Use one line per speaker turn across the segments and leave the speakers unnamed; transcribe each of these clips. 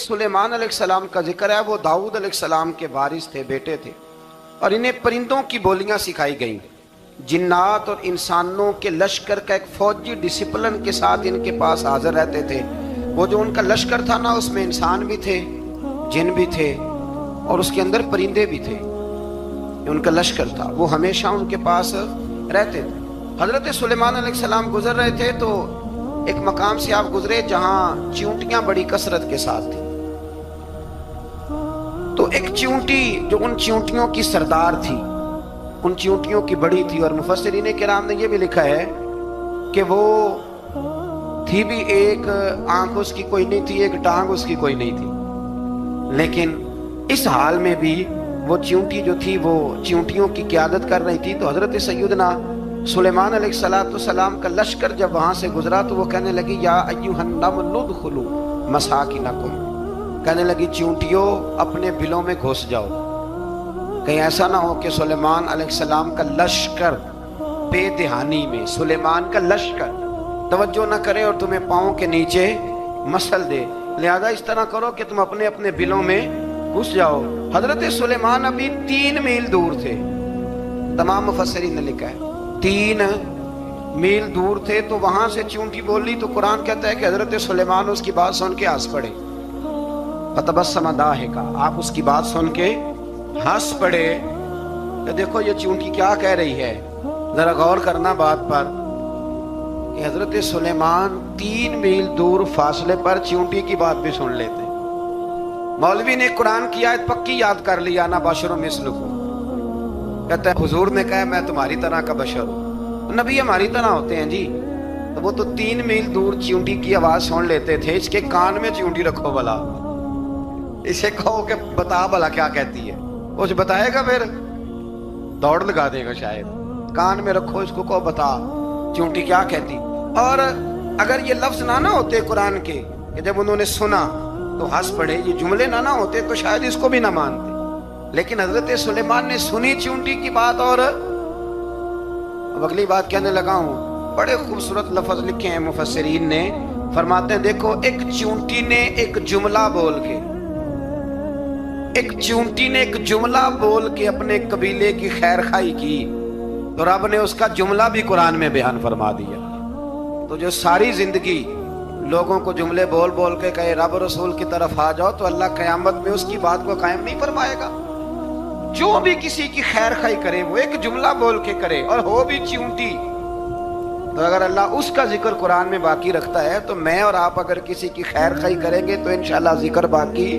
سلیمان علیہ السلام کا ذکر ہے، وہ داؤد علیہ السلام کے وارث تھے، بیٹے تھے، اور انہیں پرندوں کی بولیاں سکھائی گئیں۔ جنات اور انسانوں کے لشکر کا ایک فوجی ڈسپلن کے ساتھ ان کے پاس حاضر رہتے تھے۔ وہ جو ان کا لشکر تھا نا، اس میں انسان بھی تھے، جن بھی تھے، اور اس کے اندر پرندے بھی تھے۔ ان کا لشکر تھا، وہ ہمیشہ ان کے پاس رہتے تھے۔ حضرت سلیمان علیہ السلام گزر رہے تھے تو ایک مقام سے آپ گزرے جہاں چیونٹیاں بڑی کثرت کے ساتھ تھیں۔ تو ایک چیونٹی جو ان چیونٹیوں کی سردار تھی، ان چیونٹیوں کی بڑی تھی، اور مفسرین کرام نے یہ بھی لکھا ہے کہ وہ تھی بھی ایک آنکھ اس کی کوئی نہیں تھی، ایک ٹانگ اس کی کوئی نہیں تھی، لیکن اس حال میں بھی وہ چیونٹی جو تھی وہ چیونٹیوں کی قیادت کر رہی تھی۔ تو حضرت سیدنا سلیمان علیہ السلام کا لشکر جب وہاں سے گزرا تو وہ کہنے لگی یا ایھا النمل ادخلوا مساکنکم، کہنے لگی چیونٹیوں اپنے بلوں میں گھس جاؤ، کہیں ایسا نہ ہو کہ سلیمان علیہ السلام کا لشکر بے دہانی میں سلیمان کا لشکر توجہ نہ کرے اور تمہیں پاؤں کے نیچے مسل دے، لہذا اس طرح کرو کہ تم اپنے اپنے بلوں میں گھس جاؤ۔ حضرت سلیمان ابھی 3 میل دور تھے، تمام مفسرین نے لکھا ہے 3 میل دور تھے، تو وہاں سے چیونٹی بولی تو قرآن کہتا ہے کہ حضرت سلیمان اس کی بات سن کے ہنس پڑے، فتبسم ضاحکا، آپ اس کی بات سن کے ہنس پڑے کہ دیکھو یہ چیونٹی کیا کہہ رہی ہے، ذرا غور کرنا بات پر کہ حضرت سلیمان 3 میل دور فاصلے پر چیونٹی کی بات بھی سن لیتے۔ مولوی نے قرآن کی آیت پکی یاد کر لیا، انا بشر مثلکم، کہتا ہے حضور نے کہا میں تمہاری طرح کا بشر ہوں، نبی ہماری طرح ہوتے ہیں جی، تو وہ تو 3 میل دور چیونٹی کی آواز سن لیتے تھے، اس کے کان میں چیونٹی رکھو بھلا، اسے کہو کہ بتا بھلا کیا کہتی ہے، وہ بتائے گا پھر دوڑ لگا دے گا شاید، کان میں رکھو اس کو، کہو بتا چیونٹی کیا کہتی۔ اور اگر یہ لفظ نہ ہوتے قرآن کے کہ جب انہوں نے سنا تو ہنس پڑے، یہ جملے نہ ہوتے تو شاید اس کو بھی نہ مانتے، لیکن حضرت سلیمان نے سنی چیونٹی کی بات، اور اب اگلی بات کہنے لگا ہوں، بڑے خوبصورت لفظ لکھے ہیں مفسرین نے، فرماتے ہیں دیکھو ایک چیونٹی نے ایک جملہ بول کے، ایک چیونٹی نے ایک جملہ بول کے اپنے قبیلے کی خیر خواہی کی، تو رب نے اس کا جملہ بھی قرآن میں بیان فرما دیا۔ تو جو ساری زندگی لوگوں کو جملے بول بول کے کہے رب رسول کی طرف آ جاؤ، تو اللہ قیامت میں اس کی بات کو قائم نہیں فرمائے گا۔ جو بھی کسی کی خیر خواہی کرے وہ ایک جملہ بول کے کرے، اور ہو بھی چیونٹی، تو اگر اللہ اس کا ذکر قرآن میں باقی رکھتا ہے تو میں اور آپ اگر کسی کی خیر خواہی کریں گے تو انشاءاللہ ذکر باقی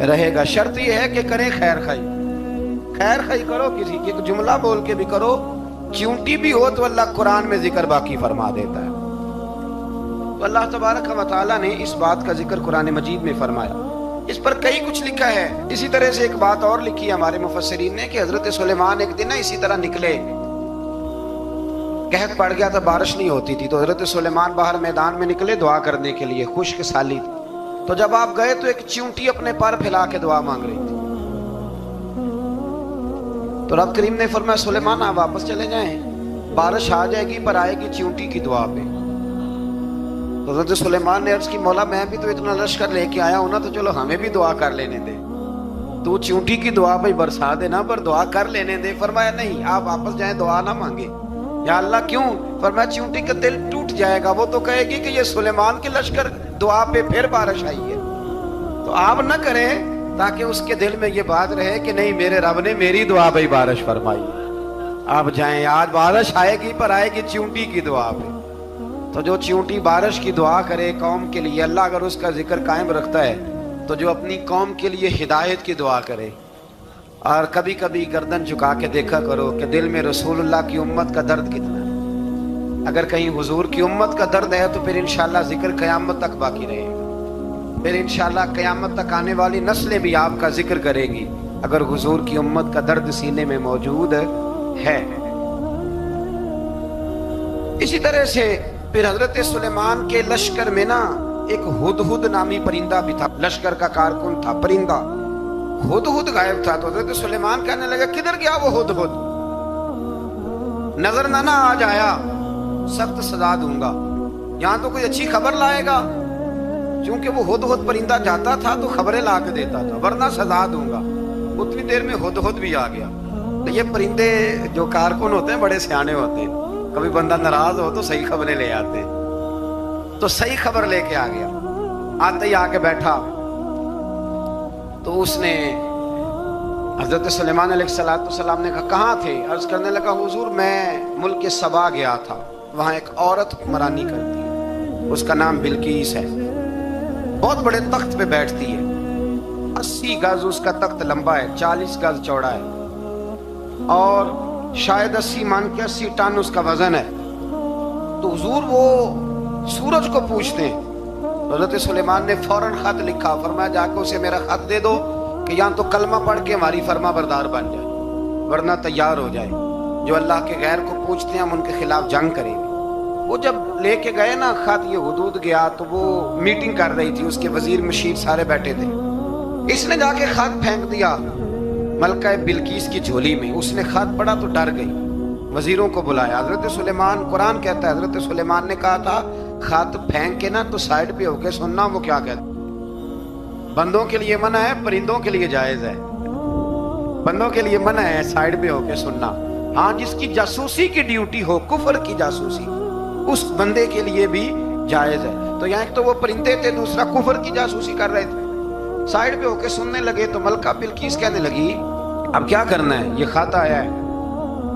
رہے گا۔ شرط یہ ہے کہ کریں خیر خواہی، خیر خواہی کرو کسی کی، ایک جملہ بول کے بھی کرو، چیونٹی بھی ہو تو اللہ قرآن میں ذکر باقی فرما دیتا ہے۔ تو اللہ تبارک و تعالیٰ نے اس بات کا ذکر قرآن مجید میں فرمایا، اس پر کئی کچھ لکھا ہے۔ اسی طرح سے ایک بات اور لکھی ہے ہمارے مفسرین نے کہ حضرت سلیمان ایک دن اسی طرح نکلے، قحط پڑ گیا تھا، بارش نہیں ہوتی تھی، تو حضرت سلیمان باہر میدان میں نکلے دعا کرنے کے لیے، خشک سالی تھی، تو جب آپ گئے تو ایک چیونٹی اپنے پر پھیلا کے دعا مانگ رہی تھی، تو رب کریم نے فرمایا سلیمان آپ واپس چلے جائیں، بارش آ جائے گی پر آئے گی چیونٹی کی دعا پہ۔ تو حضرت سلیمان نے عرض کی مولا میں بھی تو اتنا لشکر لے کے آیا ہوں نا، تو چلو ہمیں بھی دعا کر لینے دے، تو چیونٹی کی دعا پہ برسا دینا پر دعا کر لینے دے۔ فرمایا نہیں آپ واپس جائیں، دعا نہ مانگے۔ یا اللہ کیوں؟ فرمایا چیونٹی کا دل ٹوٹ جائے گا، وہ تو کہے گی کہ یہ سلیمان کے لشکر دعا پہ پھر بارش آئی ہے، تو آپ نہ کریں تاکہ اس کے دل میں یہ بات رہے کہ نہیں میرے رب نے میری دعا پہ بارش فرمائی۔ آپ جائیں، آج بارش آئے گی پر آئے گی چیونٹی کی دعا پہ۔ تو جو چیونٹی بارش کی دعا کرے قوم کے لیے، اللہ اگر اس کا ذکر قائم رکھتا ہے تو جو اپنی قوم کے لیے ہدایت کی دعا کرے، اور کبھی کبھی گردن جھکا کے دیکھا کرو کہ دل میں رسول اللہ کی امت کا درد کتنا ہے۔ اگر کہیں حضور کی امت کا درد ہے تو پھر انشاءاللہ ذکر قیامت تک باقی رہے گا، پھر انشاءاللہ قیامت تک آنے والی نسلیں بھی آپ کا ذکر کرے گی اگر حضور کی امت کا درد سینے میں موجود ہے۔ اسی طرح سے پھر حضرت سلیمان کے لشکر میں نا ایک ہدہد نامی پرندہ بھی تھا، لشکر کا کارکن تھا پرندہ، ہدہد غائب تھا۔ تو حضرت سلیمان کہنے لگا کدھر گیا وہ ہدہد، نظر نہ آ جایا سخت سزا دوں گا، یہاں تو کوئی اچھی خبر لائے گا۔ چونکہ وہ ہدہد پرندہ جاتا تھا تو خبریں لا کے دیتا تھا، ورنہ سزا دوں گا، اتنی دیر میں ہدہد بھی آ گیا۔ تو یہ پرندے جو کارکن ہوتے ہیں بڑے سیانے ہوتے ہیں، کبھی بندہ ناراض ہو تو صحیح خبریں لے آتے ہیں، تو صحیح خبر لے کے آ گیا۔ آتے ہی آ کے بیٹھا تو اس نے حضرت سلیمان علیہ السلام نے کہا کہاں تھے؟ عرض کرنے لگا حضور میں ملک سبا گیا تھا، وہاں ایک عورت حکمرانی کرتی ہے، اس کا نام بلقیس ہے، بہت بڑے تخت پہ بیٹھتی ہے، 80 گز اس کا تخت لمبا ہے، 40 گز چوڑا ہے، اور شاید 80 مان کے 80 ٹن اس کا وزن ہے۔ تو حضور وہ سورج کو پوچھتے ہیں، حضرت سلیمان نے فوراً خط لکھا، فرمایا جا کے اسے میرا خط دے دو کہ یہاں تو کلمہ پڑھ کے ہماری فرما بردار بن جائے، ورنہ تیار ہو جائے، جو اللہ کے غیر کو پوچھتے ہیں ہم ان کے خلاف جنگ کریں گے۔ وہ جب لے کے گئے نا خط، یہ حدود گیا تو وہ میٹنگ کر رہی تھی، اس کے وزیر مشیر سارے بیٹھے تھے، اس نے جا کے خط پھینک دیا ملکہ بلقیس کی جھولی میں۔ اس نے خط پڑھا تو ڈر گئی، وزیروں کو بلایا۔ حضرت سلیمان، قرآن کہتا ہے حضرت سلیمان نے کہا تھا خط پھینک کے نا تو سائڈ پہ ہو کے سننا وہ کیا کہتا ہے۔ بندوں کے لیے منع ہے، پرندوں کے لیے جائز ہے۔ بندوں کے لیے منع ہے سائڈ پہ ہو کے سننا، ہاں جس کی جاسوسی کی ڈیوٹی ہو، کفر کی جاسوسی، اس بندے کے لیے بھی جائز ہے۔ تو یہاں ایک تو وہ پرندے تھے، دوسرا کفر کی جاسوسی کر رہے تھے، سائڈ پہ ہو کے سننے لگے۔ تو ملکہ بلقیس کہنے لگی اب کیا کرنا ہے، یہ خط آیا ہے۔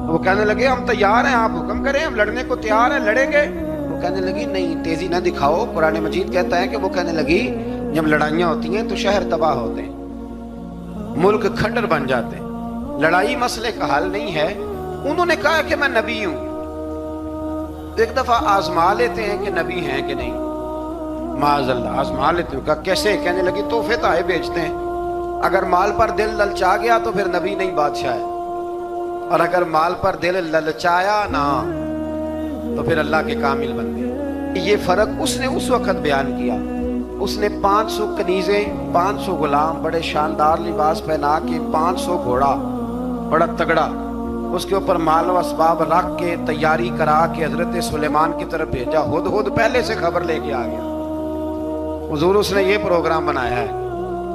وہ کہنے لگے ہم تیار ہیں، آپ حکم کریں، ہم لڑنے کو تیار ہیں، لڑیں گے۔ وہ کہنے لگی نہیں تیزی نہ دکھاؤ، قرآن مجید کہتا ہے کہ وہ کہنے لگی جب لڑائیاں ہوتی ہیں تو شہر تباہ ہوتے ہیں، ملک کھنڈر بن جاتے ہیں، لڑائی مسئلے کا حل نہیں ہے۔ انہوں نے کہا کہ میں نبی ہوں، ایک دفعہ آزما لیتے ہیں کہ نبی ہیں کہ نہیں، معاذ اللہ آزما لیتے ہیں۔ کہا کیسے؟ کہنے لگی تحفے تائے بیچتے ہیں، اگر مال پر دل للچا گیا تو پھر نبی نہیں بادشاہ ہے، اور اگر مال پر دل للچایا نہ تو پھر اللہ کے کامل بندے۔ یہ فرق اس نے اس وقت بیان کیا۔ اس نے 500 کنیزیں، 500 غلام، بڑے شاندار لباس پہنا کے، 500 گھوڑا بڑا تگڑا، اس کے اوپر مال و اسباب رکھ کے تیاری کرا کے حضرت سلیمان کی طرف بھیجا۔ ہدہد پہلے سے خبر لے کے آ گیا، حضور اس نے یہ پروگرام بنایا ہے۔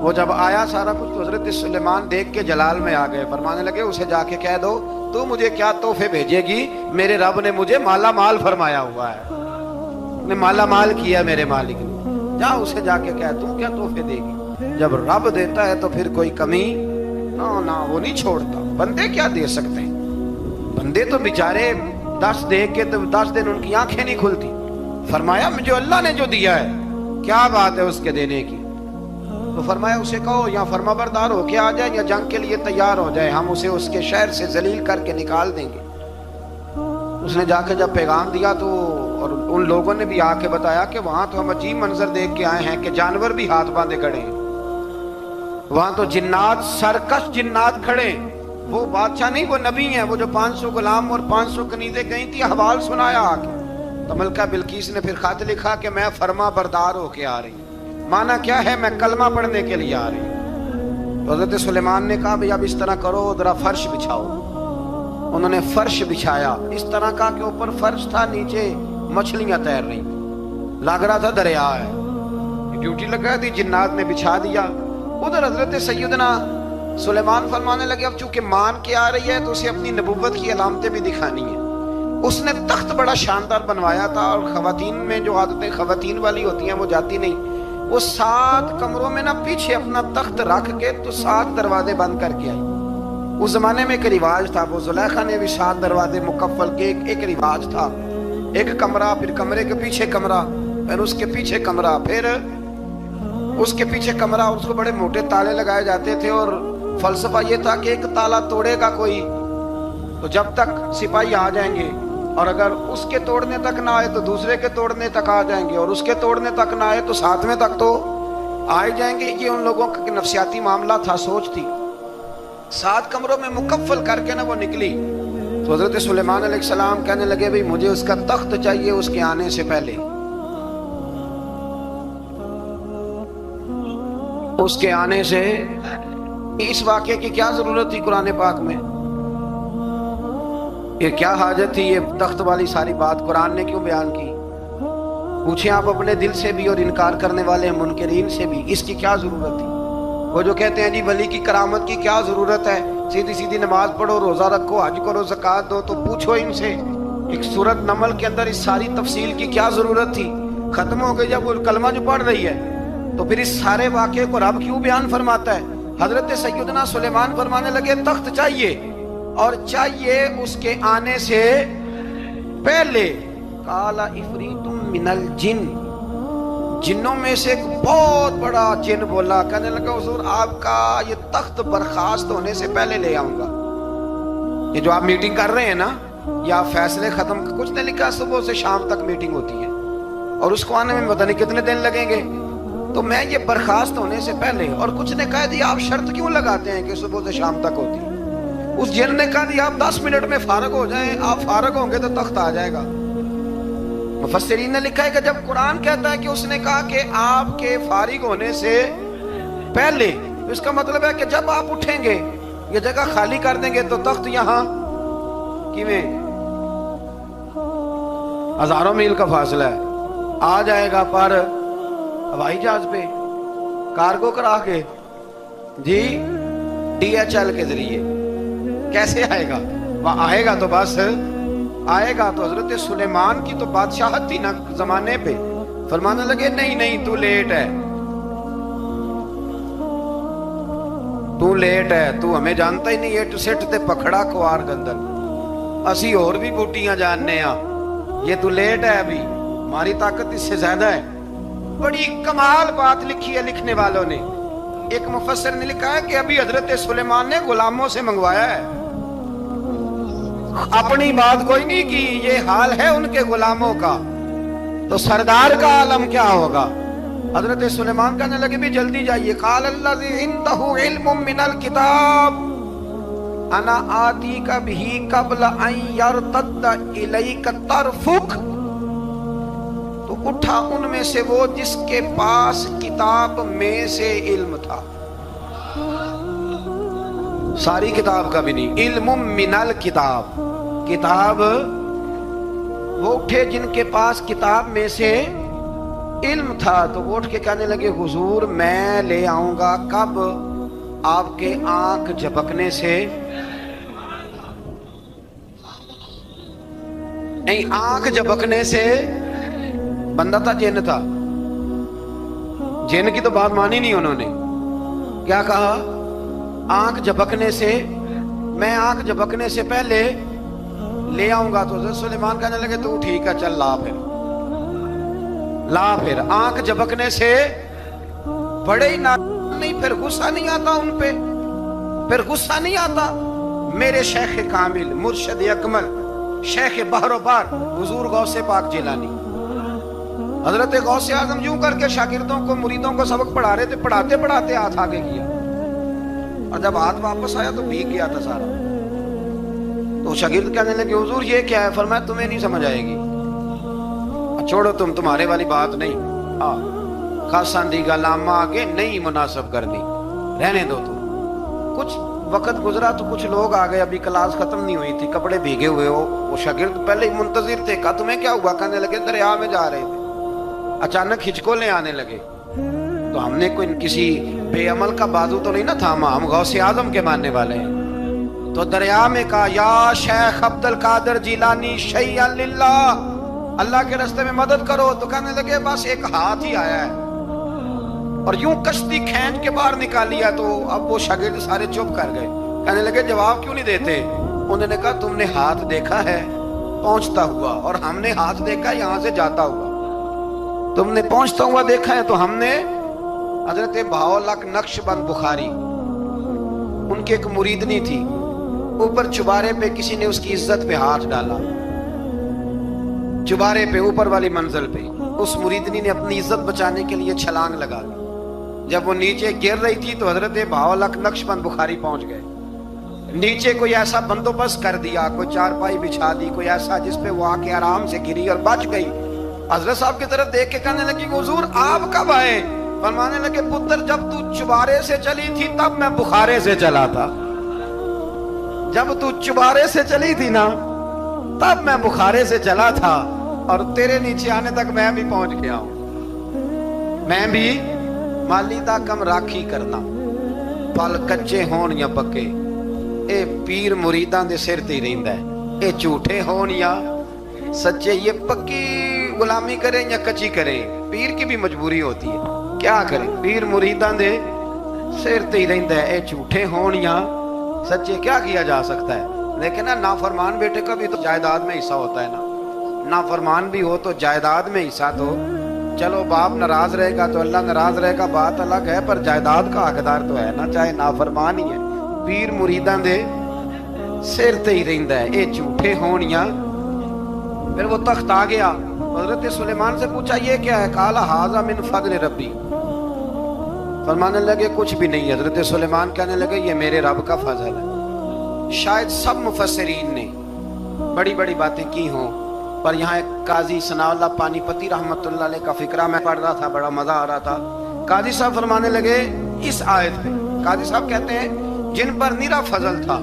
وہ جب آیا سارا کچھ تو حضرت سلیمان دیکھ کے جلال میں آ گئے، فرمانے لگے اسے جا کے کہہ دو تو مجھے کیا تحفے بھیجے گی، میرے رب نے مجھے مالا مال فرمایا ہوا ہے، نے مالا مال کیا میرے مالک نے، جا اسے جا کے کہہ تو کیا تحفے دے گی۔ جب رب دیتا ہے تو پھر کوئی کمی نہ وہ نہیں چھوڑتا۔ بندے کیا دے سکتے ہیں، بندے تو بیچارے 10 دے کے تو 10 دن ان کی آنکھیں نہیں کھلتی۔ فرمایا مجھے اللہ نے جو دیا ہے کیا بات ہے اس کے دینے کی۔ تو فرمایا اسے کہو یا فرما بردار ہو کے آ جائے یا جنگ کے لیے تیار ہو جائے، ہم اسے اس کے شہر سے ذلیل کر کے نکال دیں گے۔ اس نے جا کے جب پیغام دیا تو اور ان لوگوں نے بھی آ کے بتایا کہ وہاں تو ہم عجیب منظر دیکھ کے آئے ہیں کہ جانور بھی ہاتھ باندھے کھڑے ہیں، وہاں تو جنات، سرکش جنات کھڑے، وہ بادشاہ نہیں وہ نبی ہیں۔ وہ جو 500 غلام اور 500 کنیزیں گئی تھی، حوال سنایا آ کے۔ تو ملکہ بلقیس نے پھر خط لکھا کہ میں فرما بردار ہو کے آ رہی ہوں۔ مانا کیا ہے، میں کلمہ پڑھنے کے لیے آ رہی ہوں۔ تو حضرت سلیمان نے کہا بھئی اب اس طرح کرو، ذرا فرش بچھاؤ۔ انہوں نے فرش بچھایا، اس طرح کا کہ اوپر فرش تھا، نیچے مچھلیاں تیر رہی، لگ رہا تھا دریا ہے۔ ڈیوٹی لگا دی، جنات نے بچھا دیا۔ ادھر حضرت سیدنا سلیمان فرمانے لگے اب چونکہ مان کے آ رہی ہے تو اسے اپنی نبوت کی علامتیں بھی دکھانی ہیں۔ اس نے تخت بڑا شاندار بنوایا تھا، اور خواتین میں جو عادتیں خواتین والی ہوتی ہیں وہ جاتی نہیں، وہ 7 کمروں میں نا پیچھے اپنا تخت رکھ کے تو 7 دروازے بند کر کے آئی۔ اس زمانے میں ایک رواج تھا، وہ زلیخا نے بھی 7 دروازے مکفل کے، ایک رواج تھا، ایک کمرہ، پھر کمرے کے پیچھے کمرہ، پھر اس کے پیچھے کمرہ، پھر اس کے پیچھے کمرہ، اور اس کو بڑے موٹے تالے لگائے جاتے تھے، اور فلسفہ یہ تھا کہ ایک تالا توڑے گا کوئی تو جب تک سپاہی آ جائیں گے، اور اگر اس کے توڑنے تک نہ آئے تو دوسرے کے توڑنے تک آ جائیں گے، اور اس کے توڑنے تک نہ آئے تو 7ویں تک تو آ جائیں گے۔ یہ ان لوگوں کا نفسیاتی معاملہ تھا، سوچ تھی۔ 7 کمروں میں مکفل کر کے نہ وہ نکلی تو حضرت سلیمان علیہ السلام کہنے لگے بھئی مجھے اس کا تخت چاہیے اس کے آنے سے پہلے۔ اس کے آنے سے اس واقعے کی کیا ضرورت تھی قرآن پاک میں؟ یہ کیا حاجت تھی یہ تخت والی ساری بات قرآن نے کیوں بیان کی؟ پوچھیں آپ اپنے دل سے بھی اور انکار کرنے والے منکرین سے بھی، اس کی کیا ضرورت تھی؟ وہ جو کہتے ہیں جی ولی کی کرامت کی کیا ضرورت ہے، سیدھی سیدھی نماز پڑھو، روزہ رکھو، حج کرو، زکوٰۃ دو، تو پوچھو ان سے ایک سورت نمل کے اندر اس ساری تفصیل کی کیا ضرورت تھی؟ ختم ہو گئی جب وہ کلمہ جو پڑھ رہی ہے، تو پھر اس سارے واقعے کو رب کیوں بیان فرماتا ہے؟ حضرت سیدنا سلیمان فرمانے لگے تخت چاہیے، اور چاہیے اس کے آنے سے پہلے قال عفریت من الجن، جنوں میں سے ایک بہت بڑا جن بولا، کہنے لگا حضور آپ کا یہ تخت برخاست ہونے سے پہلے لے آؤں گا۔ یہ جو آپ میٹنگ کر رہے ہیں نا، یا فیصلے ختم، کچھ نے لکھا صبح سے شام تک میٹنگ ہوتی ہے اور اس کو آنے میں پتہ نہیں کتنے دن لگیں گے، تو میں یہ برخاست ہونے سے پہلے، اور کچھ نے کہہ دیا آپ شرط کیوں لگاتے ہیں کہ صبح سے شام تک ہوتی ہے؟ اس جن نے کہا دیا آپ 10 منٹ میں فارغ ہو جائیں، آپ فارغ ہوں گے تو تخت آ جائے گا۔ مفسرین نے لکھا ہے کہ جب قرآن کہتا ہے کہ اس نے کہا کہ آپ کے فارغ ہونے سے پہلے، اس کا مطلب ہے کہ جب آپ اٹھیں گے یہ جگہ خالی کر دیں گے تو تخت یہاں کیویں ہزاروں میل کا فاصلہ ہے، آ جائے گا پر ہوائی جہاز پہ کارگو کرا کے، جی DHL کے ذریعے کیسے آئے گا؟ وہاں آئے گا تو بس آئے گا تو حضرت سلیمان کی تو بادشاہت تھی نا زمانے پہ، فرمانے لگے نہیں نہیں تو لیٹ ہے، تو لیٹ ہے، تو ہمیں جانتا ہی نہیں، ایٹ سیٹ تے پکھڑا کوار گندر، اسی اور بھی بوٹیاں جاننے ہاں، یہ تو لیٹ ہے، ابھی ہماری طاقت اس سے زیادہ ہے۔ بڑی کمال بات لکھی ہے لکھنے والوں نے۔ ایک مفسر نے لکھا ہے کہ ابھی حضرت سلیمان نے غلاموں سے منگوایا ہے، اپنی بات کوئی نہیں کی، یہ حال ہے ان کے غلاموں کا، تو سردار کا عالم کیا ہوگا؟ حضرت سلیمان کہنے لگے بھی جلدی جائیے، قال الذی عنده علم من الکتاب انا آتیک بہ قبل ان یرتد الیک طرفک، تو اٹھا ان میں سے وہ جس کے پاس کتاب میں سے علم تھا، ساری کتاب کا بھی نہیں، علم من الکتاب، کتاب، وہ اٹھے جن کے پاس کتاب میں سے علم تھا، تو وہ اٹھ کے کہنے لگے حضور میں لے آؤں گا، کب؟ آپ کے آنکھ جھپکنے سے، نہیں آنکھ جھپکنے سے، بندہ تھا جن تھا، جن کی تو بات مانی نہیں انہوں نے، کیا کہا؟ آنکھ جھپکنے سے، میں آنکھ جھپکنے سے پہلے لے آؤں گا۔ تو حضرت سلیمان کہنے لگے تو ٹھیک ہے چل لا پھر، لا پھر، آنکھ جھپکنے سے بڑے ہی نہیں، پھر غصہ نہیں آتا ان پہ، پھر غصہ نہیں آتا۔ میرے شیخ کامل، مرشد اکمل، شیخ بحر و بار، حضور غوث پاک جیلانی، حضرت غوث اعظم یوں کر کے شاگردوں کو، مریدوں کو سبق پڑھا رہے تھے، پڑھاتے پڑھاتے ہاتھ آگے کیا، اور جب ہاتھ واپس آیا تو بھیگ گیا تھا سارا، تو شاگرد کہنے لگے حضور یہ کیا ہے؟ فرمایا تمہیں نہیں سمجھ آئے گی، چھوڑو تمہارے والی بات نہیں، خاصاں دی گل آما آگے نہیں مناسب کرنی، رہنے دو تم۔ کچھ وقت گزرا تو کچھ لوگ آ گئے، ابھی کلاس ختم نہیں ہوئی تھی، کپڑے بھیگے ہوئے ہو، وہ شاگرد پہلے ہی منتظر تھے، کہا تمہیں کیا ہوا؟ کہنے لگے دریا میں جا رہے تھے، اچانک ہچکولیں آنے لگے، تو ہم نے کوئی کسی بے عمل کا بازو تو نہیں نہ تھاما، ہم غوث اعظم کے ماننے والے ہیں، تو دریا میں کہا یا شیخ عبد القادر جیلانی شیئا للہ، اللہ کے راستے میں مدد کرو، تو کہنے لگے بس ایک ہاتھ ہی آیا ہے، اور یوں کشتی کھینچ کے باہر نکالی ہے، تو اب وہ شاگرد سارے چپ کر گئے، کہنے لگے جواب کیوں نہیں دیتے؟ انہوں نے کہا تم نے ہاتھ دیکھا ہے پہنچتا ہوا، اور ہم نے ہاتھ دیکھا ہے یہاں سے جاتا ہوا، تم نے پہنچتا ہوا دیکھا ہے، تو ہم نے حضرت بہاؤالحق نقشبند بخاری، ان کی ایک مریدنی تھی، اوپر چبارے پہ کسی نے اس کی عزت پہ ہاتھ ڈالا، چبارے پہ اوپر والی منزل پہ، اس مریدنی نے اپنی عزت بچانے کے لیے چھلانگ لگا دی، جب وہ نیچے گر رہی تھی تو حضرت بہاؤالحق نقشبند بخاری پہنچ گئے، نیچے کوئی ایسا بندوبست کر دیا، کوئی چارپائی بچھا دی، کوئی ایسا جس پہ وہ آ کے آرام سے گری اور بچ گئی۔ حضرت صاحب کی طرف دیکھ کے کہنے لگی حضور آپ کب آئے؟ فرمانے لگے پتر جب تو چبارے سے چلی تھی تب میں بخارے سے چلا تھا، جب تو چبارے سے چلی تھی نا تب میں بخارے سے چلا تھا، اور تیرے نیچے آنے تک میں بھی پہنچ گیا ہوں. میں بھی مالی دا کم راکھی کرنا پھل کچے ہون یا پکے اے پیر مریداں دے سر تے رہندا ہے. اے جھوٹے ہون یا سچے, یہ پکی غلامی کریں یا کچی کریں, پیر کی بھی مجبوری ہوتی ہے. کیا کریں, پیر مریداں دے سر تے ہی رہندا ہے. اے جھوٹے ہون یا سچے, کیا کیا جا سکتا ہے. لیکن نافرمان بیٹے کا بھی تو جائیداد میں حصہ ہوتا ہے نا. نافرمان بھی ہو تو جائیداد میں حصہ تو, چلو باپ ناراض رہے گا تو اللہ ناراض رہے گا, بات الگ ہے, پر جائیداد کا حقدار تو ہے نا, چاہے نافرمان ہی ہے. پیر مریداں دے سر تے ہی رہندا ہے. اے جھوٹے ہون یا. پھر وہ تخت آ گیا, حضرت سلیمان سے پوچھا یہ کیا ہے, قال ھذا من فضل ربی. فرمانے لگے کچھ بھی نہیں. حضرت سلیمان کہنے لگے یہ میرے رب کا فضل ہے. شاید سب مفسرین نے بڑی بڑی باتیں کی ہوں, پر یہاں ایک قاضی ثناء اللہ پانی پتی رحمت اللہ علیہ کا فقرہ میں پڑھ رہا تھا, بڑا مزہ آ رہا تھا. قاضی صاحب فرمانے لگے اس آیت پہ, قاضی صاحب کہتے ہیں جن پر نرا فضل تھا,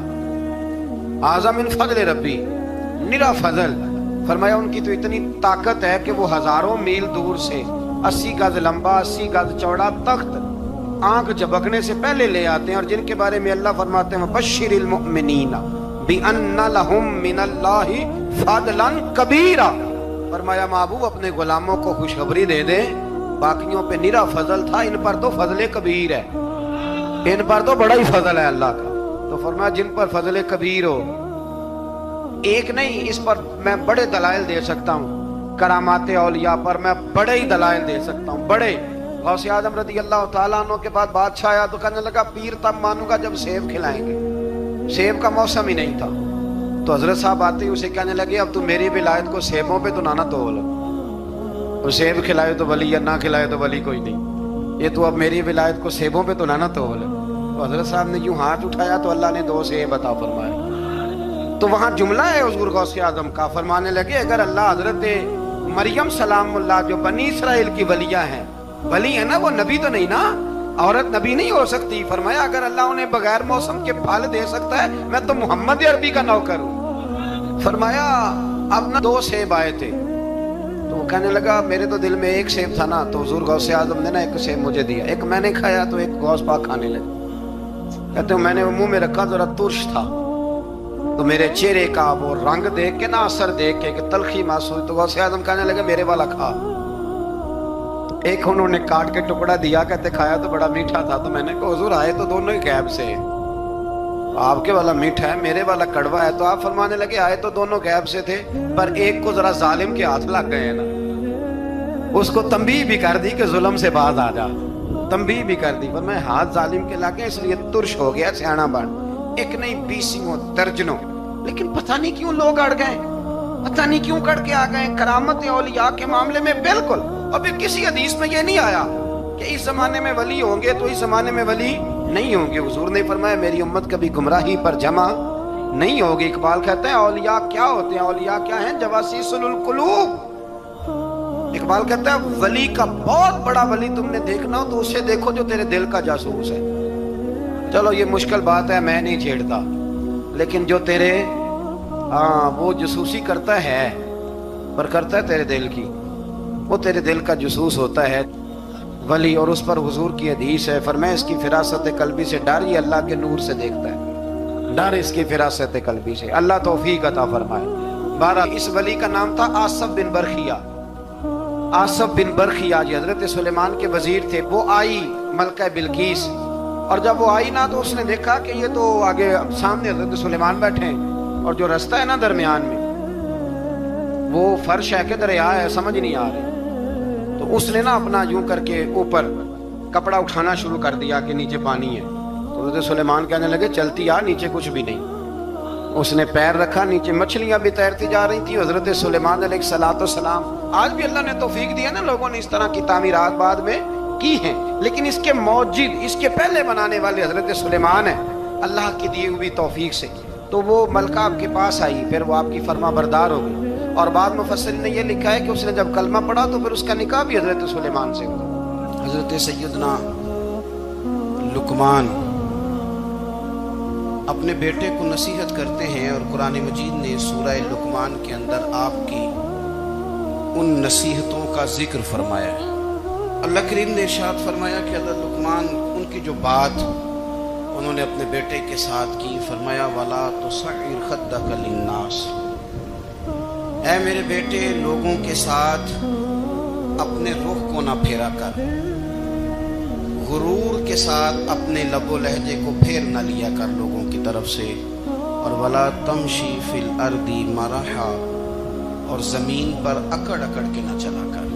ھذا من فضل ربی, نرا فضل. فرمایا ان کی تو اتنی طاقت ہے کہ وہ ہزاروں میل دور سے 80 گز لمبا 80 گز چوڑا تخت آنکھ جھپکنے سے پہلے لے آتے ہیں, اور جن کے بارے میں اللہ فرماتے ہیں بشر المؤمنین بِأَنَّ لَهُم مِّنَ اللَّهِ فَضْلًا كَبِيرًا. فرمایا محبوب اپنے غلاموں کو خوشخبری دے دے, باقیوں پہ نرا فضل تھا, ان پر تو فضل کبیر ہے, ان پر تو بڑا ہی فضل ہے اللہ کا. تو فرمایا جن پر فضل کبیر ہو, ایک نہیں, اس پر میں بڑے دلائل دے سکتا ہوں. کرامات اولیاء پر میں بڑے ہی دلائل دے سکتا ہوں, بڑے. غوث اعظم رضی اللہ تعالیٰ عنہ کے بعد بادشاہ آیا تو کہنے لگا پیر تب مانوں گا جب سیب کھلائیں گے. سیب کا موسم ہی نہیں تھا. تو حضرت صاحب آتے ہی اسے کہنے لگے اب تو میری ولایت کو سیبوں پہ تو نہ تول, وہ سیب کھلائے تو ولی یا نہ کھلائے تو ولی کوئی نہیں, یہ تو اب میری ولایت کو سیبوں پہ تو نہ تول. تو حضرت صاحب نے یوں ہاتھ اٹھایا تو اللہ نے 2 سیب عطا فرمائے. تو وہاں جملہ ہے حضور غوث اعظم کا, فرمانے لگے اگر اللہ حضرت مریم سلام اللہ جو بنی اسرائیل کی ولیہ ہیں, ولی ہے نا, وہ نبی تو نہیں نا, عورت نبی نہیں ہو سکتی. فرمایا اگر اللہ انہیں بغیر موسم کے پھل دے سکتا ہے, میں تو محمد عربی کا نوکر ہوں. فرمایا اب نہ 2 سیب آئے تھے, تو وہ کہنے لگا میرے تو دل میں 1 سیب تھا نا, تو حضور غوث اعظم نے نا 1 سیب مجھے دیا, 1 میں نے کھایا تو 1 غوث پاک کھانے لگے. کہتے ہیں میں نے منہ میں رکھا ذرا ترش تھا, تو میرے چہرے کا وہ رنگ دیکھ کے نا, اثر دیکھ کے کہ تلخی محسوس, تو غوث اعظم کہنے لگے میرے والا کھا. ایک انہوں نے کاٹ کے ٹکڑا دیا, کہتے کھایا تو بڑا میٹھا تھا. تو میں نے کہا حضور آئے تو دونوں ہی غیب سے, آپ کے والا میٹھا ہے میرے والا کڑوا ہے. تو آپ فرمانے لگے آئے تو دونوں غیب سے تھے, پر ایک کو ذرا ظالم کے ہاتھ لگ گئے نا, اس کو تنبیہ بھی کر دی کہ ظلم سے باز آ جا, تنبیہ بھی کر دی. پر میں ہاتھ ظالم کے لگے اس لیے ترش ہو گیا, سیانا بن. 1 نہیں 20 درجنوں, لیکن پتہ نہیں کیوں لوگ اڑ گئے, پتہ نہیں کیوں کڑ کے آ گئے. کرامت اولیاء کے معاملے میں بالکل. اور پھر کسی حدیث میں یہ نہیں آیا کہ اس زمانے میں ولی ہوں گے تو اس زمانے میں ولی نہیں ہوں گے. حضور نے فرمایا میری امت کبھی گمراہی پر جمع نہیں ہوگی. اقبال کہتے ہیں اولیاء کیا ہوتے ہیں, اولیاء کیا ہیں, جواسیس القلوب. اقبال کہتا ہے ولی کا بہت بڑا ولی تم نے دیکھنا ہو تو اسے دیکھو جو تیرے دل کا جاسوس ہے. چلو یہ مشکل بات ہے, میں نہیں چھیڑتا, لیکن جو تیرے وہ جاسوسی کرتا ہے, پر کرتا ہے تیرے دل کی, وہ تیرے دل کا جاسوس ہوتا ہے ولی. اور اس پر حضور کی حدیث ہے, فرمایا اس کی فراست قلبی سے ڈر, یہ اللہ کے نور سے دیکھتا ہے, ڈر اس کی فراست قلبی سے. اللہ توفیق عطا فرمائے. بارہ اس ولی کا نام تھا آصف بن برخیہ. آصف بن برخیہ جی حضرت سلیمان کے وزیر تھے. وہ آئی ملکہ بلقیس, اور جب وہ آئی نا تو اس نے دیکھا کہ یہ تو آگے سامنے حضرت سلیمان بیٹھے ہیں, اور جو رستہ ہے نا درمیان میں وہ فرش ہے کہ دریا ہے, سمجھ نہیں آ رہی. تو اس نے نا اپنا یوں کر کے اوپر کپڑا اٹھانا شروع کر دیا کہ نیچے پانی ہے. تو حضرت سلیمان کہنے لگے چلتی آ, نیچے کچھ بھی نہیں. اس نے پیر رکھا, نیچے مچھلیاں بھی تیرتی جا رہی تھی. حضرت سلیمان علیہ السلام, آج بھی اللہ نے توفیق دیا نا, لوگوں نے اس طرح کی تعمیرات بعد میں کی ہیں, لیکن اس کے موجد, اس کے پہلے بنانے والے حضرت سلیمان ہیں اللہ کی دی ہوئی توفیق سے. تو وہ ملکہ آپ کے پاس آئی, پھر وہ آپ کی فرما بردار ہو گئی. اور بعد مفسرین نے یہ لکھا ہے کہ اس نے جب کلمہ پڑھا تو پھر اس کا نکاح بھی حضرت سلیمان سے ہوا. حضرت سیدنا لقمان اپنے بیٹے کو نصیحت کرتے ہیں, اور قرآن مجید نے سورہ لقمان کے اندر آپ کی ان نصیحتوں کا ذکر فرمایا ہے۔ اللہ کریم نے ارشاد فرمایا کہ حضرت لقمان ان کی جو بات انہوں نے اپنے بیٹے کے ساتھ کی، فرمایا وَلَا تُصَعِّرْ خَدَّكَ لِلنَّاسِ، اے میرے بیٹے لوگوں کے ساتھ اپنے رخ کو نہ پھیرا کر، غرور کے ساتھ اپنے لب و لہجے کو پھیر نہ لیا کر لوگوں کی طرف سے، اور وَلَا تَمْشِي فِي الْأَرْضِ مَرَحًا، اور زمین پر اکڑ اکڑ کے نہ چلا کر،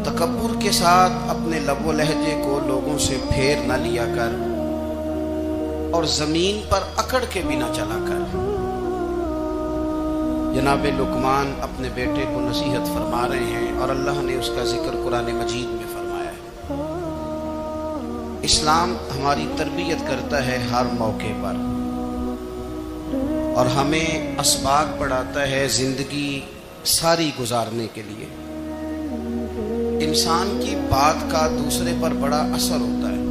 تکبر کے ساتھ اپنے لب و لہجے کو لوگوں سے پھیر نہ لیا کر، اور زمین پر اکڑ کے بھی نہ چلا کر۔ جناب لقمان اپنے بیٹے کو نصیحت فرما رہے ہیں، اور اللہ نے اس کا ذکر قرآن مجید میں فرمایا ہے۔ اسلام ہماری تربیت کرتا ہے ہر موقع پر، اور ہمیں اسباق پڑھاتا ہے زندگی ساری گزارنے کے لیے۔ انسان کی بات کا دوسرے پر بڑا اثر ہوتا ہے،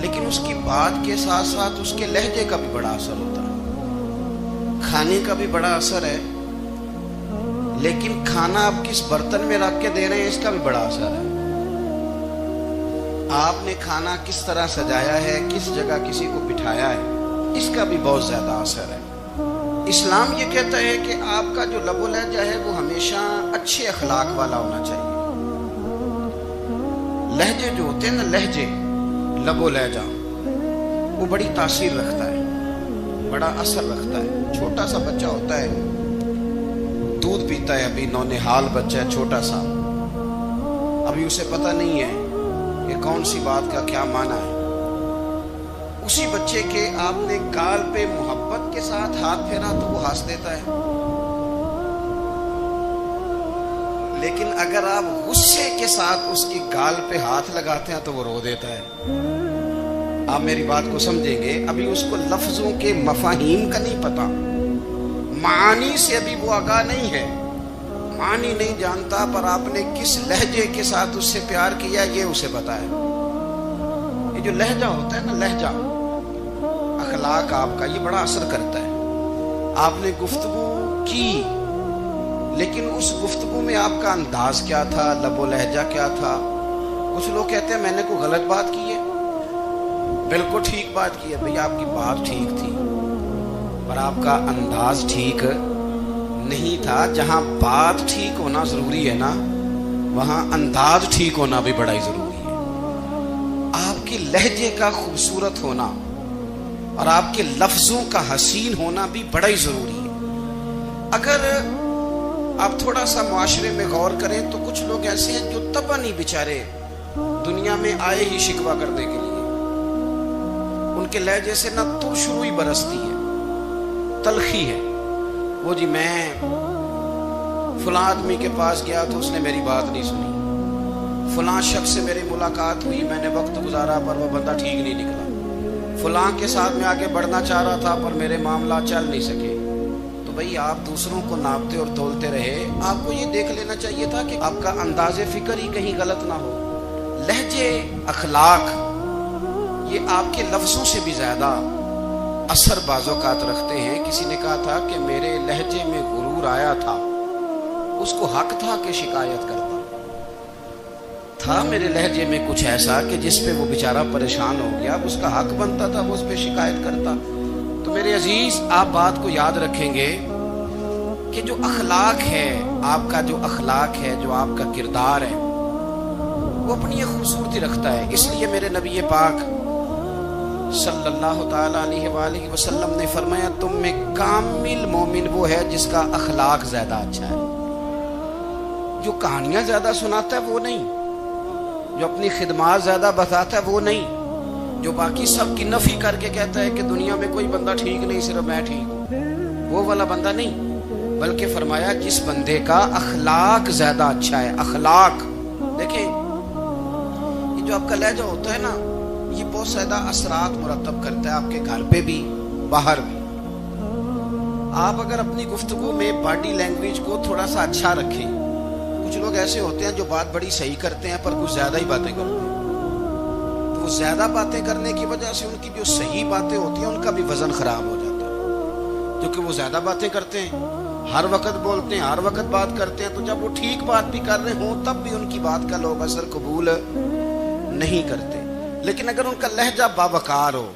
لیکن اس کی بات کے ساتھ ساتھ اس کے لہجے کا بھی بڑا اثر ہوتا ہے۔ کھانے کا بھی بڑا اثر ہے، لیکن کھانا آپ کس برتن میں رکھ کے دے رہے ہیں اس کا بھی بڑا اثر ہے۔ آپ نے کھانا کس طرح سجایا ہے، کس جگہ کسی کو بٹھایا ہے، اس کا بھی بہت زیادہ اثر ہے۔ اسلام یہ کہتا ہے کہ آپ کا جو لب و لہجہ ہے وہ ہمیشہ اچھے اخلاق والا ہونا چاہیے۔ لہجے جو ہوتے ہیں نا، لہجے، لب و لہجہ، وہ بڑی تاثیر رکھتا ہے، بڑا اثر رکھتا ہے۔ چھوٹا سا بچہ ہوتا ہے، دودھ پیتا ہے، ابھی نونہال بچہ ہے چھوٹا سا، ابھی اسے پتہ نہیں ہے کہ کون سی بات کا کیا معنی ہے۔ اسی بچے کے آپ نے گال پہ محبت کے ساتھ ہاتھ پھیرا تو وہ ہنس دیتا ہے، لیکن اگر آپ غصے کے ساتھ اس کی گال پہ ہاتھ لگاتے ہیں تو وہ رو دیتا ہے۔ آپ میری بات کو سمجھیں گے، ابھی اس کو لفظوں کے مفاہیم کا نہیں پتا، معانی سے ابھی وہ آگاہ نہیں ہے، معنی نہیں جانتا، پر آپ نے کس لہجے کے ساتھ اس سے پیار کیا یہ اسے پتا ہے۔ یہ جو لہجہ ہوتا ہے نا، لہجہ، اخلاق آپ کا، یہ بڑا اثر کرتا ہے۔ آپ نے گفتگو کی، لیکن اس گفتگو میں آپ کا انداز کیا تھا، لب و لہجہ کیا تھا۔ کچھ لوگ کہتے ہیں میں نے کوئی غلط بات کی ہے، بالکل ٹھیک بات کی ہے، بھئی آپ کی بات ٹھیک تھی، پر آپ کا انداز ٹھیک نہیں تھا۔ جہاں بات ٹھیک ہونا ضروری ہے نا، وہاں انداز ٹھیک ہونا بھی بڑا ہی ضروری ہے۔ آپ کے لہجے کا خوبصورت ہونا اور آپ کے لفظوں کا حسین ہونا بھی بڑا ہی ضروری ہے۔ اگر آپ تھوڑا سا معاشرے میں غور کریں تو کچھ لوگ ایسے ہیں جو طبعاً ہی بیچارے دنیا میں آئے ہی شکوہ کرنے کے لیے، ان کے لہجے سے نہ ترش روئی برستی ہے، تلخی ہے۔ وہ جی میں فلاں آدمی کے پاس گیا تو اس نے میری بات نہیں سنی، فلاں شخص سے میری ملاقات ہوئی، میں نے وقت گزارا پر وہ بندہ ٹھیک نہیں نکلا، فلاں کے ساتھ میں آگے بڑھنا چاہ رہا تھا پر میرے معاملات چل نہیں سکے۔ تو بھئی آپ دوسروں کو ناپتے اور تولتے رہے، آپ کو یہ دیکھ لینا چاہیے تھا کہ آپ کا انداز فکر ہی کہیں غلط نہ ہو۔ لہجے، اخلاق، یہ آپ کے لفظوں سے بھی زیادہ اثر بعض اوقات رکھتے ہیں۔ کسی نے کہا تھا کہ میرے لہجے میں غرور آیا تھا، اس کو حق تھا کہ شکایت کرتا تھا، میرے لہجے میں کچھ ایسا کہ جس پہ وہ بیچارہ پریشان ہو گیا، اس کا حق بنتا تھا وہ اس پہ شکایت کرتا۔ تو میرے عزیز، آپ بات کو یاد رکھیں گے کہ جو اخلاق ہے، آپ کا جو اخلاق ہے، جو آپ کا کردار ہے، وہ اپنی ایک خوبصورتی رکھتا ہے۔ اس لیے میرے نبی پاک صلی اللہ تعالی علیہ وآلہ وسلم نے فرمایا تم میں کامل مومن وہ ہے جس کا اخلاق زیادہ اچھا ہے۔ جو کہانیاں زیادہ سناتا ہے وہ نہیں، جو اپنی خدمات زیادہ بتاتا ہے وہ نہیں، جو باقی سب کی نفی کر کے کہتا ہے کہ دنیا میں کوئی بندہ ٹھیک نہیں، صرف میں ٹھیک ہوں، وہ والا بندہ نہیں، بلکہ فرمایا جس بندے کا اخلاق زیادہ اچھا ہے۔ اخلاق دیکھیں، یہ جو آپ کا لہجہ ہوتا ہے نا، یہ بہت زیادہ اثرات مرتب کرتا ہے آپ کے گھر پہ بھی، باہر بھی۔ آپ اگر اپنی گفتگو میں باڈی لینگویج کو تھوڑا سا اچھا رکھیں، کچھ لوگ ایسے ہوتے ہیں جو بات بڑی صحیح کرتے ہیں پر کچھ زیادہ ہی باتیں کرتے ہیں، تو وہ زیادہ باتیں کرنے کی وجہ سے ان کی جو صحیح باتیں ہوتی ہیں ان کا بھی وزن خراب ہو جاتا ہے، کیونکہ وہ زیادہ باتیں کرتے ہیں ہر وقت بولتے ہیں، ہر وقت بات کرتے ہیں، تو جب وہ ٹھیک بات بھی کر رہے ہوں تب بھی ان کی بات کا لوگ اثر قبول نہیں کرتے۔ لیکن اگر ان کا لہجہ باوقار ہو،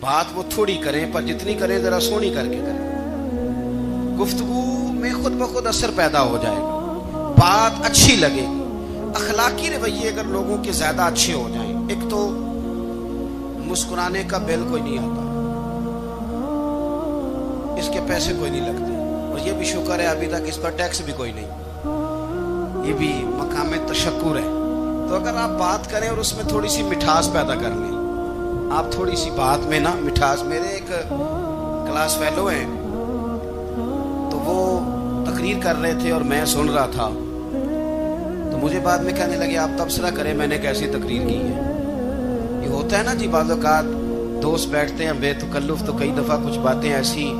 بات وہ تھوڑی کریں پر جتنی کریں ذرا سونی کر کے کریں، گفتگو میں خود بخود اثر پیدا ہو جائے گا، بات اچھی لگے گی۔ اخلاقی رویے اگر لوگوں کے زیادہ اچھے ہو جائیں، ایک تو مسکرانے کا بل کوئی نہیں آتا، اس کے پیسے کوئی نہیں لگتے، اور یہ بھی شکر ہے ابھی تک اس پر ٹیکس بھی کوئی نہیں، یہ بھی مقام تشکر ہے۔ تو اگر آپ بات کریں اور اس میں تھوڑی سی مٹھاس پیدا کر لیں، آپ تھوڑی سی بات میں نا مٹھاس، میرے ایک کلاس فیلو ہیں تو وہ تقریر کر رہے تھے اور میں سن رہا تھا، تو مجھے بعد میں کہنے لگے آپ تبصرہ کریں میں نے کیسی تقریر کی ہے۔ یہ ہوتا ہے نا جی، بعض اوقات دوست بیٹھتے ہیں بے تکلف تو کئی دفعہ کچھ باتیں ایسی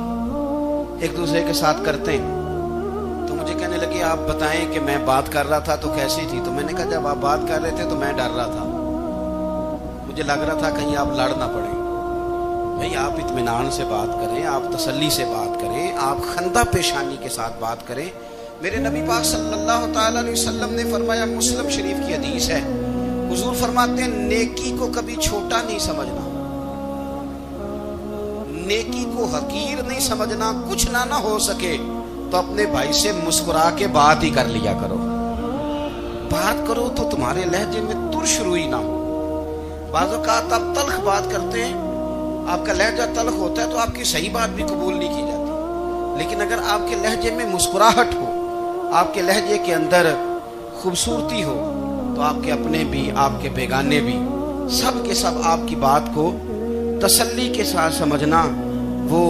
ایک دوسرے کے ساتھ کرتے ہیں، تو مجھے کہنے لگے آپ بتائیں کہ میں بات کر رہا تھا تو کیسی تھی؟ تو میں نے کہا جب آپ بات کر رہے تھے تو میں ڈر رہا تھا، مجھے لگ رہا تھا کہیں آپ لڑ نہ پڑیں۔ بھئی آپ اطمینان سے بات کریں، آپ تسلی سے بات کریں، آپ خندہ پیشانی کے ساتھ بات کریں۔ میرے نبی پاک صلی اللہ تعالی علیہ وسلم نے فرمایا، مسلم شریف کی حدیث ہے، حضور فرماتے ہیں نیکی کو کبھی چھوٹا نہیں سمجھنا، نیکی کو حقیر نہیں سمجھنا، کچھ نہ ہو سکے تو اپنے بھائی سے مسکرا کے بات ہی کر لیا کرو، بات کرو تو تمہارے لہجے میں ترش روئی نہ ہو۔ بعض اوقات آپ تلخ بات کرتے ہیں، آپ کا لہجہ تلخ ہوتا ہے تو آپ کی صحیح بات بھی قبول نہیں کی جاتی، لیکن اگر آپ کے لہجے میں مسکراہٹ ہو، آپ کے لہجے کے اندر خوبصورتی ہو، تو آپ کے اپنے بھی آپ کے بیگانے بھی سب کے سب آپ کی بات کو تسلی کے ساتھ سمجھنا وہ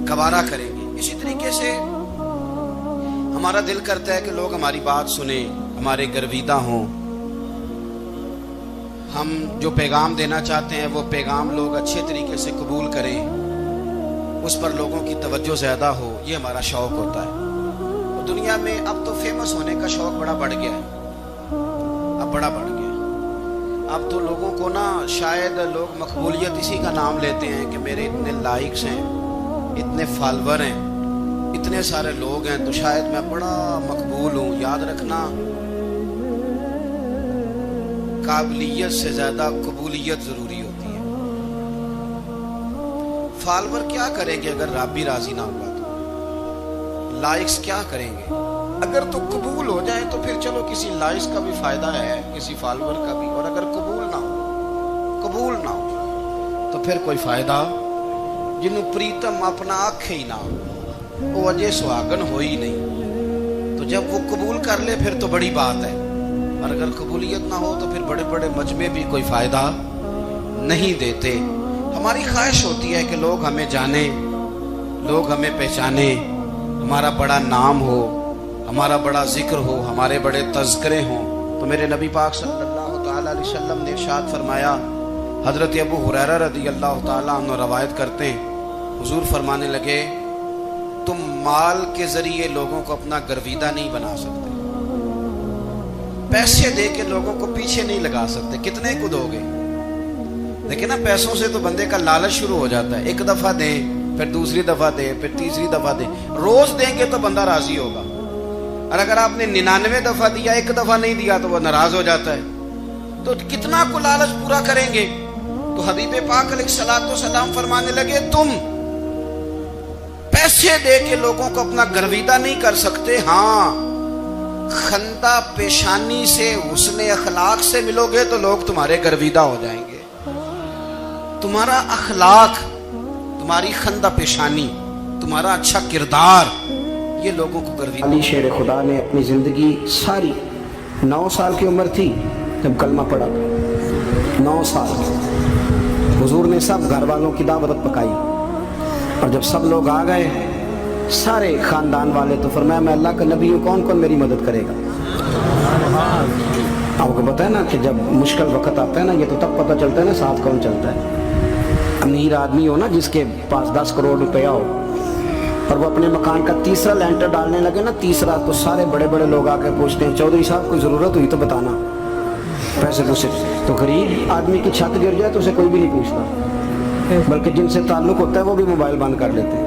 گوارا کریں گے۔ اسی طریقے سے ہمارا دل کرتا ہے کہ لوگ ہماری بات سنیں، ہمارے گرویدہ ہوں، ہم جو پیغام دینا چاہتے ہیں وہ پیغام لوگ اچھے طریقے سے قبول کریں، اس پر لوگوں کی توجہ زیادہ ہو، یہ ہمارا شوق ہوتا ہے۔ اور دنیا میں اب تو فیمس ہونے کا شوق بڑا بڑھ گیا ہے، اب بڑا بڑھ گیا ہے۔ اب تو لوگوں کو نا شاید لوگ مقبولیت اسی کا نام لیتے ہیں کہ میرے اتنے لائکس ہیں، اتنے فالور ہیں، اتنے سارے لوگ ہیں تو شاید میں بڑا مقبول ہوں۔ یاد رکھنا، قابلیت سے زیادہ قبولیت ضروری ہوتی ہے۔ فالور کیا کریں گے اگر رب بھی راضی نہ ہوگا؟ تو لائکس کیا کریں گے؟ اگر تو قبول ہو جائے تو پھر چلو کسی لائکس کا بھی فائدہ ہے، کسی فالور کا بھی، اور اگر قبول نہ ہو تو پھر کوئی فائدہ جنوں پریتم اپنا آنکھ ہی نہ ہو، وہ اجے سہاگن ہو ہی نہیں۔ تو جب وہ قبول کر لے پھر تو بڑی بات ہے، اور اگر قبولیت نہ ہو تو پھر بڑے بڑے مجمع بھی کوئی فائدہ نہیں دیتے۔ ہماری خواہش ہوتی ہے کہ لوگ ہمیں جانیں، لوگ ہمیں پہچانیں، ہمارا بڑا نام ہو، ہمارا بڑا ذکر ہو، ہمارے بڑے تذکرے ہوں۔ تو میرے نبی پاک صلی اللہ تعالی علیہ وسلم نے ارشاد فرمایا، حضرت ابو ہریرہ رضی اللہ تعالیٰ عنہ روایت کرتے ہیں، حضور فرمانے لگے تم مال کے ذریعے لوگوں کو اپنا گرویدہ نہیں بنا سکتے، پیسے دے کے لوگوں کو پیچھے نہیں لگا سکتے، کتنے کو دو گے؟ لیکن نا پیسوں سے تو بندے کا لالچ شروع ہو جاتا ہے، ایک دفعہ دیں پھر دوسری دفعہ دیں پھر تیسری دفعہ دیں، روز دیں گے تو بندہ راضی ہوگا، اور اگر آپ نے 99 دفعہ دیا ایک دفعہ نہیں دیا تو وہ ناراض ہو جاتا ہے، تو کتنا کو لالچ پورا کریں گے؟ تو حبیب پاک علیہ الصلوۃ والسلام فرمانے لگے تم پیسے دے کے لوگوں کو اپنا گرویدہ نہیں کر سکتے، ہاں خندہ پیشانی سے حسن اخلاق سے ملو گے تو لوگ تمہارے گرویدہ ہو جائیں گے۔ تمہارا اخلاق، تمہاری خندہ پیشانی، تمہارا اچھا کردار، یہ لوگوں کو گرویدہ۔
علی شیر خدا نے اپنی زندگی ساری 9 سال کی عمر تھی جب کلمہ پڑھا، 9 سال حضور نے سب گھر والوں کی دعوت پکائی، اور جب سب لوگ آ گئے سارے خاندان والے، تو فرمایا میں اللہ کا نبی ہوں، کون کون میری مدد کرے گا؟ آپ کو پتہ ہے نا کہ جب مشکل وقت آتا ہے نا، یہ تو تب پتہ چلتا ہے نا ساتھ کون چلتا ہے۔ امیر آدمی ہو نا جس کے پاس 10 کروڑ روپیہ ہو اور وہ اپنے مکان کا تیسرا لینٹر ڈالنے لگے نا، تیسرا، تو سارے بڑے بڑے لوگ آ کے پوچھتے ہیں چودھری صاحب کوئی ضرورت ہوئی تو بتانا، پیسے پوچھے۔ تو غریب آدمی کی چھت گر جائے تو اسے کوئی بھی نہیں پوچھتا، بلکہ جن سے تعلق ہوتا ہے وہ بھی موبائل بند کر لیتے ہیں۔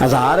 1000